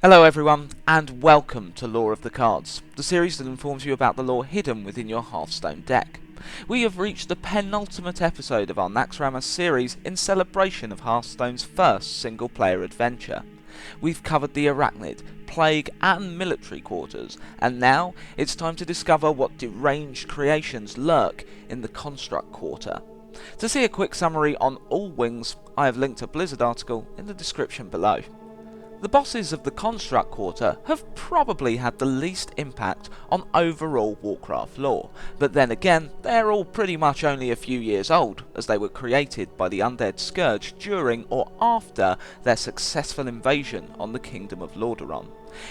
Hello everyone, and welcome to Lore of the Cards, the series that informs you about the lore hidden within your Hearthstone deck. We have reached the penultimate episode of our Naxxramas series in celebration of Hearthstone's first single-player adventure. We've covered the Arachnid, Plague and Military quarters, and now it's time to discover what deranged creations lurk in the Construct quarter. To see a quick summary on all wings, I have linked a Blizzard article in the description below. The bosses of the Construct Quarter have probably had the least impact on overall Warcraft lore, but then again, they're all pretty much only a few years old, as they were created by the Undead Scourge during or after their successful invasion on the Kingdom of Lordaeron.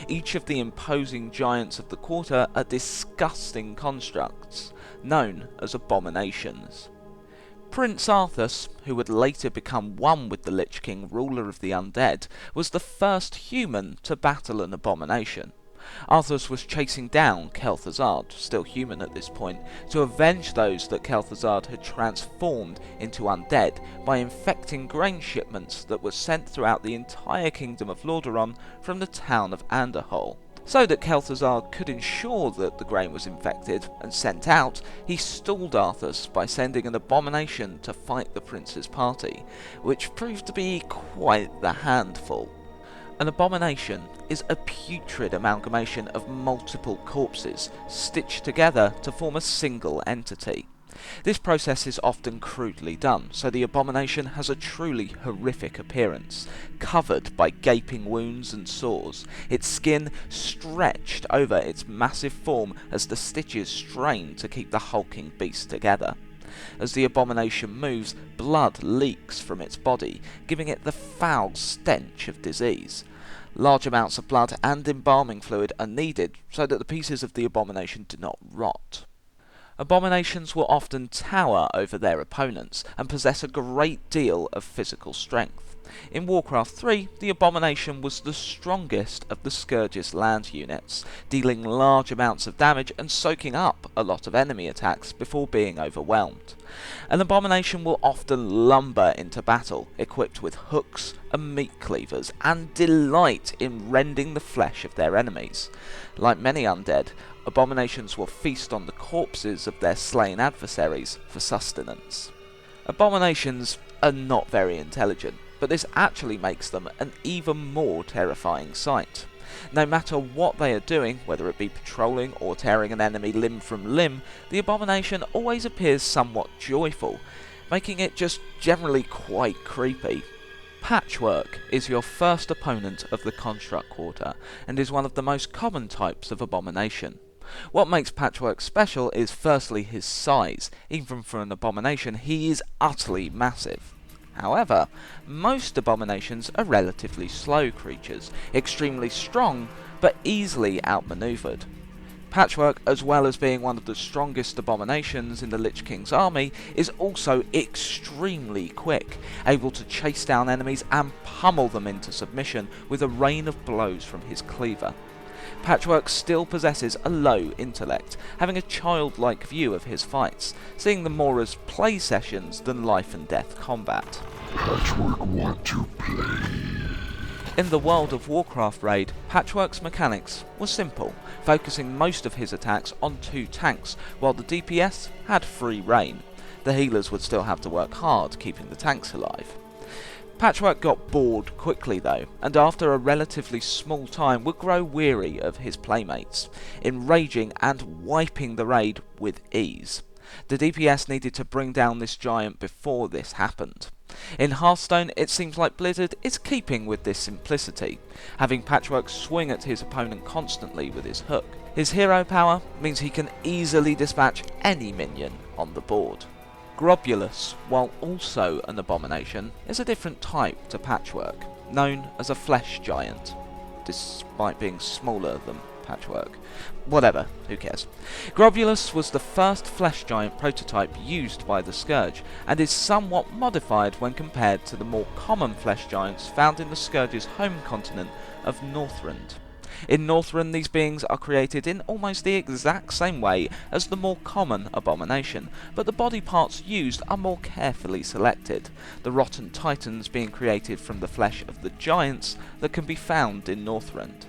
Each of the imposing giants of the Quarter are disgusting constructs, known as abominations. Prince Arthas, who would later become one with the Lich King, ruler of the undead, was the first human to battle an abomination. Arthas was chasing down Kel'Thuzad, still human at this point, to avenge those that Kel'Thuzad had transformed into undead by infecting grain shipments that were sent throughout the entire Kingdom of Lordaeron from the town of Anderhol. So that Kel'Thuzad could ensure that the grain was infected and sent out, he stalled Arthas by sending an abomination to fight the prince's party, which proved to be quite the handful. An abomination is a putrid amalgamation of multiple corpses stitched together to form a single entity. This process is often crudely done, so the abomination has a truly horrific appearance, covered by gaping wounds and sores, its skin stretched over its massive form as the stitches strain to keep the hulking beast together. As the abomination moves, blood leaks from its body, giving it the foul stench of disease. Large amounts of blood and embalming fluid are needed so that the pieces of the abomination do not rot. Abominations will often tower over their opponents and possess a great deal of physical strength. In Warcraft 3, the Abomination was the strongest of the Scourge's land units, dealing large amounts of damage and soaking up a lot of enemy attacks before being overwhelmed. An Abomination will often lumber into battle, equipped with hooks and meat cleavers, and delight in rending the flesh of their enemies. Like many undead, Abominations will feast on the corpses of their slain adversaries for sustenance. Abominations are not very intelligent, but this actually makes them an even more terrifying sight. No matter what they are doing, whether it be patrolling or tearing an enemy limb from limb, the abomination always appears somewhat joyful, making it just generally quite creepy. Patchwork is your first opponent of the Construct Quarter, and is one of the most common types of abomination. What makes Patchwork special is firstly his size. Even for an abomination, he is utterly massive. However, most abominations are relatively slow creatures, extremely strong, but easily outmaneuvered. Patchwork, as well as being one of the strongest abominations in the Lich King's army, is also extremely quick, able to chase down enemies and pummel them into submission with a rain of blows from his cleaver. Patchwork still possesses a low intellect, having a childlike view of his fights, seeing them more as play sessions than life and death combat. Patchwork want to play. In the World of Warcraft raid, Patchwork's mechanics were simple, focusing most of his attacks on 2 tanks, while the DPS had free reign. The healers would still have to work hard keeping the tanks alive. Patchwork got bored quickly though, and after a relatively small time would grow weary of his playmates, enraging and wiping the raid with ease. The DPS needed to bring down this giant before this happened. In Hearthstone, it seems like Blizzard is keeping with this simplicity, having Patchwork swing at his opponent constantly with his hook. His hero power means he can easily dispatch any minion on the board. Grobulus, while also an abomination, is a different type to Patchwork, known as a flesh giant, despite being smaller than Patchwork. Whatever, who cares. Grobulus was the first flesh giant prototype used by the Scourge, and is somewhat modified when compared to the more common flesh giants found in the Scourge's home continent of Northrend. In Northrend, these beings are created in almost the exact same way as the more common abomination, but the body parts used are more carefully selected, the rotten titans being created from the flesh of the giants that can be found in Northrend.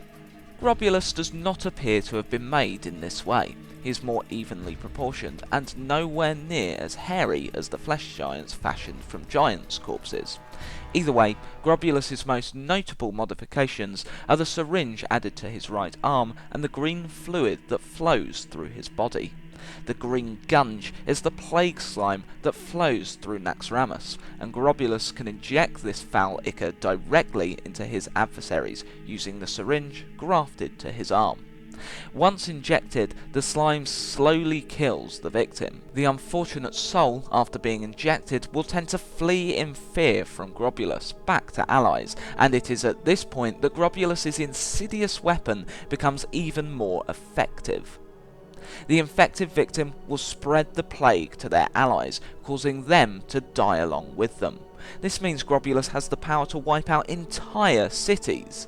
Grobulus does not appear to have been made in this way. He is more evenly proportioned and nowhere near as hairy as the flesh giants fashioned from giants' corpses. Either way, Grobulus' most notable modifications are the syringe added to his right arm and the green fluid that flows through his body. The green gunge is the plague slime that flows through Naxxramas, and Grobulus can inject this foul ichor directly into his adversaries using the syringe grafted to his arm. Once injected, the slime slowly kills the victim. The unfortunate soul, after being injected, will tend to flee in fear from Grobulus back to allies, and it is at this point that Grobulus' insidious weapon becomes even more effective. The infected victim will spread the plague to their allies, causing them to die along with them. This means Grobulus has the power to wipe out entire cities.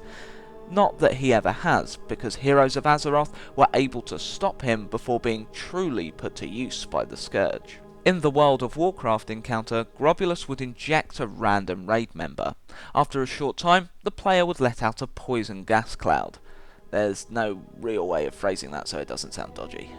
Not that he ever has, because heroes of Azeroth were able to stop him before being truly put to use by the Scourge. In the World of Warcraft encounter, Grobulus would inject a random raid member. After a short time, the player would let out a poison gas cloud. There's no real way of phrasing that so it doesn't sound dodgy.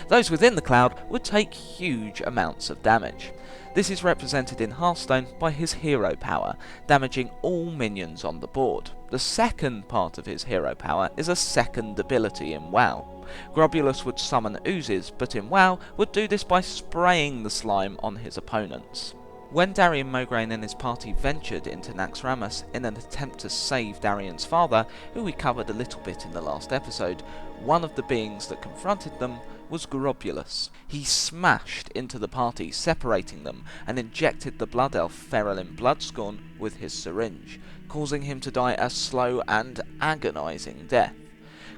Those within the cloud would take huge amounts of damage. This is represented in Hearthstone by his hero power, damaging all minions on the board. The second part of his hero power is a second ability in WoW. Grobulus would summon oozes, but in WoW would do this by spraying the slime on his opponents. When Darian Mograine and his party ventured into Naxxramas in an attempt to save Darian's father, who we covered a little bit in the last episode, one of the beings that confronted them was Grobulus. He smashed into the party, separating them, and injected the blood elf Ferelyn Bloodscorn with his syringe, causing him to die a slow and agonizing death.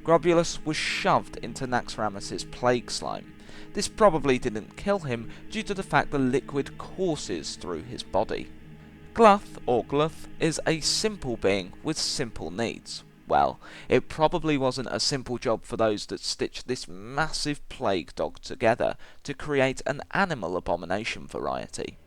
Grobulus was shoved into Naxxramas' plague slime. This probably didn't kill him due to the fact the liquid courses through his body. Gluth, or Gluth, is a simple being with simple needs. Well, it probably wasn't a simple job for those that stitched this massive plague dog together to create an animal abomination variety.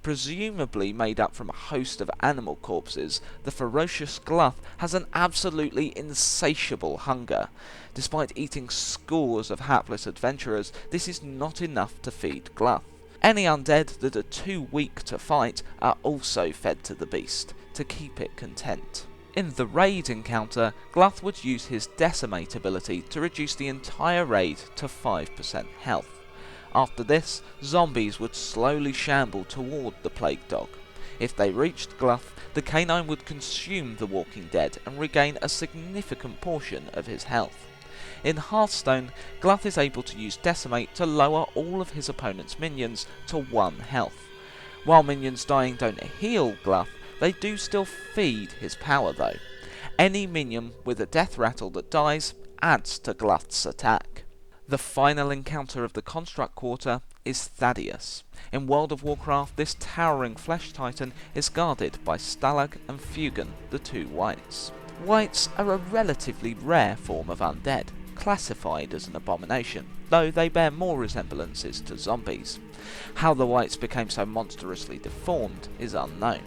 Presumably made up from a host of animal corpses, the ferocious Gluth has an absolutely insatiable hunger. Despite eating scores of hapless adventurers, this is not enough to feed Gluth. Any undead that are too weak to fight are also fed to the beast, to keep it content. In the raid encounter, Gluth would use his Decimate ability to reduce the entire raid to 5% health. After this, zombies would slowly shamble toward the plague dog. If they reached Gluth, the canine would consume the walking dead and regain a significant portion of his health. In Hearthstone, Gluth is able to use Decimate to lower all of his opponent's minions to 1 health. While minions dying don't heal Gluth, they do still feed his power though. Any minion with a death rattle that dies adds to Gluth's attack. The final encounter of the Construct Quarter is Thaddeus. In World of Warcraft, this towering flesh titan is guarded by Stalag and Fugan, the 2 wights. Wights are a relatively rare form of undead, classified as an abomination, though they bear more resemblances to zombies. How the wights became so monstrously deformed is unknown.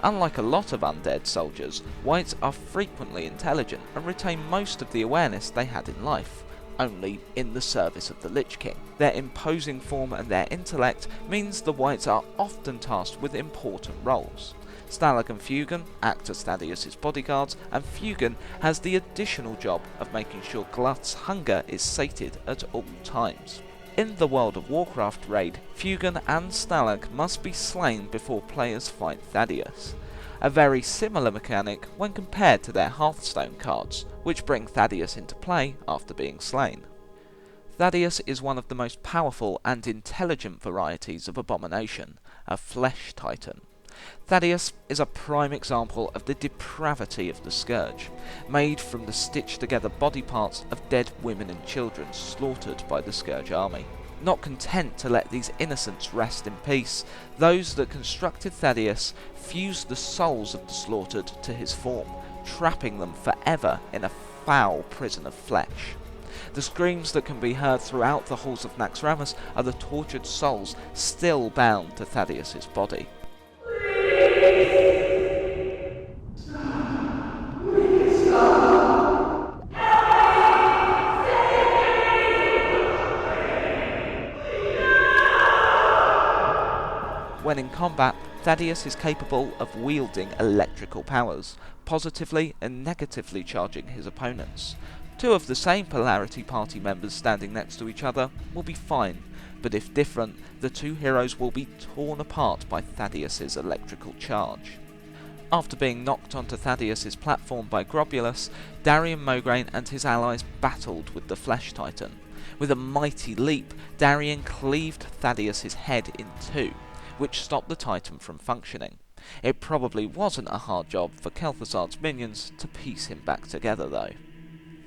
Unlike a lot of undead soldiers, wights are frequently intelligent and retain most of the awareness they had in life, only in the service of the Lich King. Their imposing form and their intellect means the wights are often tasked with important roles. Stalag and Fugan act as Thaddeus' bodyguards, and Fugan has the additional job of making sure Gluth's hunger is sated at all times. In the World of Warcraft raid, Fugan and Stalag must be slain before players fight Thaddeus. A very similar mechanic when compared to their Hearthstone cards, which bring Thaddeus into play after being slain. Thaddeus is one of the most powerful and intelligent varieties of abomination, a flesh titan. Thaddeus is a prime example of the depravity of the Scourge, made from the stitched together body parts of dead women and children slaughtered by the Scourge army. Not content to let these innocents rest in peace, those that constructed Thaddeus fused the souls of the slaughtered to his form, trapping them forever in a foul prison of flesh. The screams that can be heard throughout the halls of Naxxramas are the tortured souls still bound to Thaddeus's body. When in combat, Thaddeus is capable of wielding electrical powers, positively and negatively charging his opponents. Two of the same polarity party members standing next to each other will be fine, but if different, the two heroes will be torn apart by Thaddeus's electrical charge. After being knocked onto Thaddeus's platform by Grobulus, Darian Mograine and his allies battled with the Flesh Titan. With a mighty leap, Darian cleaved Thaddeus's head in two, which stopped the Titan from functioning. It probably wasn't a hard job for Kel'Thuzad's minions to piece him back together though.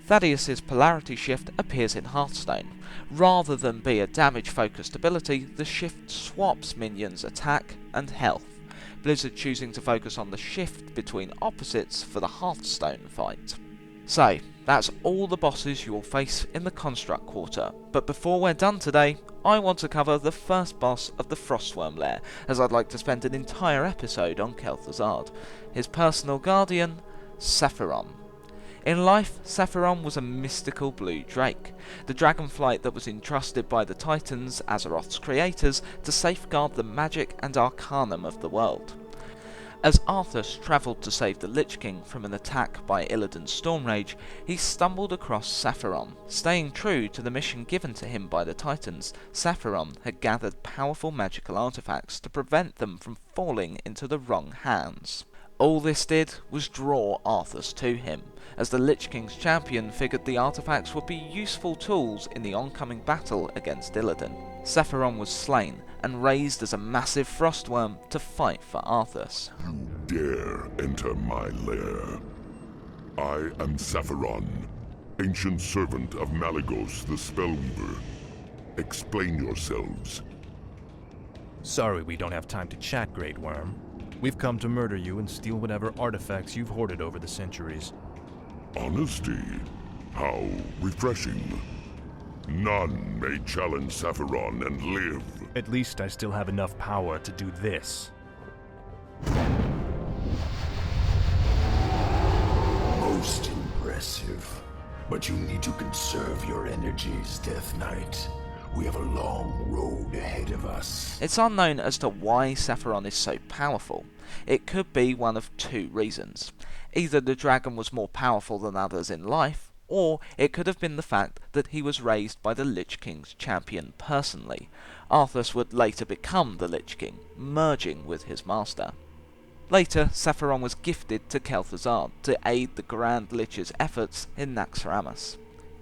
Thaddeus's polarity shift appears in Hearthstone. Rather than be a damage-focused ability, the shift swaps minions' attack and health, Blizzard choosing to focus on the shift between opposites for the Hearthstone fight. So, that's all the bosses you will face in the Construct Quarter, but before we're done today, I want to cover the first boss of the Frostworm lair, as I'd like to spend an entire episode on Kel'Thuzad, his personal guardian, Sephiron. In life, Sephiron was a mystical blue drake, the dragonflight that was entrusted by the Titans, Azeroth's creators, to safeguard the magic and arcanum of the world. As Arthas travelled to save the Lich King from an attack by Illidan's Stormrage, he stumbled across Sephiron. Staying true to the mission given to him by the Titans, Sephiron had gathered powerful magical artifacts to prevent them from falling into the wrong hands. All this did was draw Arthas to him, as the Lich King's champion figured the artifacts would be useful tools in the oncoming battle against Illidan. Sephiron was slain and raised as a massive frostworm to fight for Arthas. You dare enter my lair. I am Sephiron, ancient servant of Malygos the Spellweaver. Explain yourselves. Sorry we don't have time to chat, Great Worm. We've come to murder you and steal whatever artifacts you've hoarded over the centuries. Honesty? How refreshing. None may challenge Sephiron and live. At least I still have enough power to do this. Most impressive. But you need to conserve your energies, Death Knight. We have a long road ahead of us. It's unknown as to why Sephiron is so powerful. It could be one of two reasons. Either the dragon was more powerful than others in life, or it could have been the fact that he was raised by the Lich King's champion personally. Arthas would later become the Lich King, merging with his master. Later, Sephiron was gifted to Kel'Thuzad to aid the Grand Lich's efforts in Naxxramas.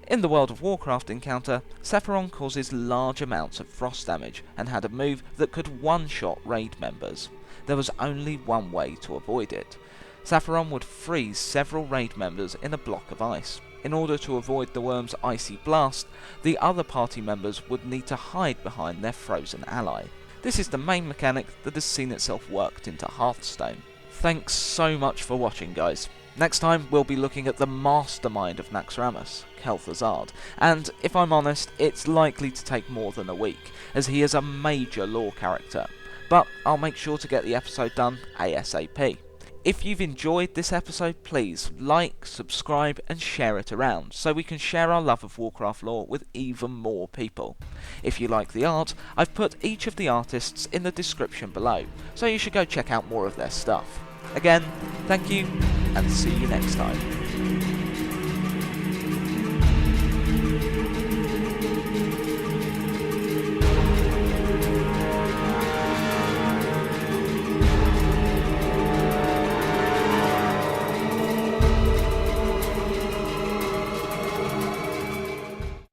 In the World of Warcraft encounter, Sephiron causes large amounts of frost damage and had a move that could one-shot raid members. There was only one way to avoid it. Sephiron would freeze several raid members in a block of ice. In order to avoid the worm's icy blast, the other party members would need to hide behind their frozen ally. This is the main mechanic that has seen itself worked into Hearthstone. Thanks so much for watching, guys. Next time we'll be looking at the mastermind of Naxxramas, Kel'Thuzad, and if I'm honest, it's likely to take more than a week, as he is a major lore character, but I'll make sure to get the episode done ASAP. If you've enjoyed this episode, please like, subscribe and share it around, so we can share our love of Warcraft lore with even more people. If you like the art, I've put each of the artists in the description below, so you should go check out more of their stuff. Again, thank you, and see you next time.